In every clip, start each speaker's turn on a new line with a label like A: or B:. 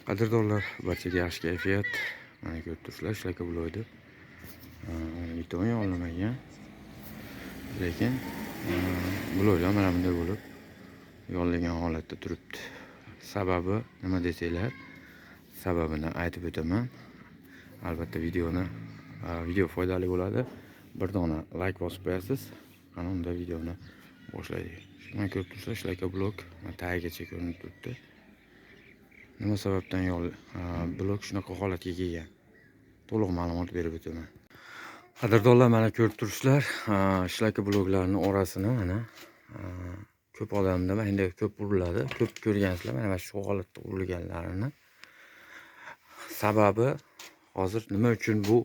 A: Qadrdonlar, barchaga yaxshi kayfiyat. Mana ko'rib turibsizlar, shunaqa bo'ladi. Biton yo'llamagan. Lekin blo'ylar mana bunday bo'lib yollagan holatda turibdi. Sababi nima desanglar, sababini aytib o'taman. Albatta video foydali bo'ladi. Bir dona like bosib qo'yasiz. Mana unda videoni boshlaylik. Mana ko'rib turibsizlar, shunaqa blok tagigacha ko'rinib turibdi. Nima sababdan blok shunaqa holatga kelgan? To'liq ma'lumot berib o'taman. Qadrdonlar, mana ko'rib turibsizlar, shlaka bloklarning orasini mana ko'p odamda mana endi ko'p uriladi. Ko'p ko'rgansizlar mana shu holatda urilganlarini. Sababi hozir nima uchun bu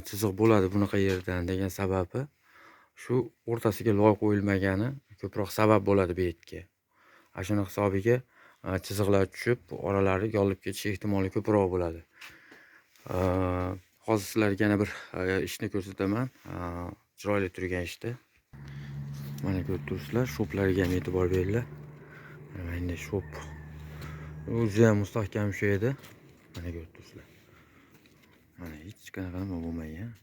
A: chiziq bo'ladi bunaqa yerdan degan sababi shu o'rtasiga loy qo'yilmagani ko'proq sabab bo'ladi bu yerga. Ashuna hisobiga chiziqlar tushib, oralari yorilib ketish ehtimoli ko'proq bo'ladi. Hozir sizlarga yana bir ishni ko'rsataman. Chiroyli turgan ishda. Mana ko'rib turibsizlar, shoplarga ham e'tibor beringlar. Mana endi shop o'zi ham mustahkam shu edi. Mana ko'rib turibsizlar. Mana hech qanaqa nima bo'lmagan.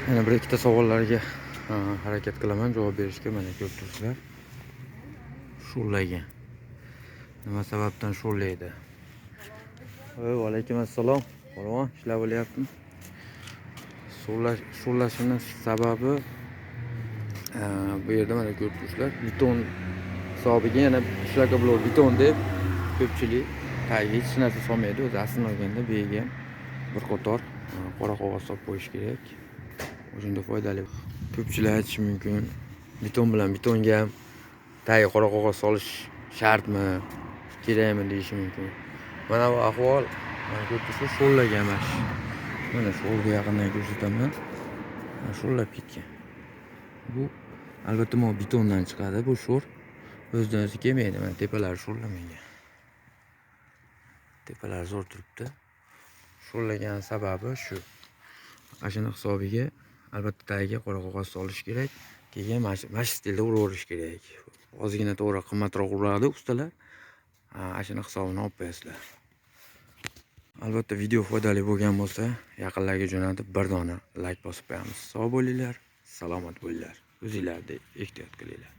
A: Yana bir ikkita savollarga harakat qilaman javob berishga. Mana ko'rib turibsizlar. Sho'rlagan. Nima sababdan sho'rlaydi? Va alaykum assalom. Qo'rg'on, ishlar bo'lyaptimi? Sho'rlashning sababi bu yerda mana ko'rib turibsizlar, beton hisobiga yana shlaka blok beton deb ko'pchilik tagiga hech narsa solmaydi. O'zi aslini olganda bu yerga bir qator qora qog'oz solib qo'yish kerak. O'shanda foydali. Ko'pchilik aytishi mumkin, beton bilan betonga ham tagiga qora qog'oz solish shartmi, kerakmi deyishi mumkin. Mana bu ahvol, mana ko'rib turibsizlar, sho'rlagan emas. Mana sho'rga yaqindan ko'rsataman. Sho'rlab ketgan. Bu albatta bu betondan chiqadi. Bu sho'r o'zidan o'zi kelmaydi. Mana tepalari sho'rlamagan. Tepalari zo'r turibdi. Sho'rlagan sababi shu. Ashuna hisobiga albatta tagiga qora qog'oz solish kerak. Keyin mana shu stilda uraverish kerak. Ozgina to'g'ri qimmatroq uradi ustalar. Ashuna hisobini olib qo'yasizlar. Albatta video foydali bo'lgan bo'lsa, yaqinlarga jo'natib bir dona like bosib qo'yamiz. Sog' bo'linglar, salomat bo'linglar. O'zingizlarga ehtiyot qilinglar.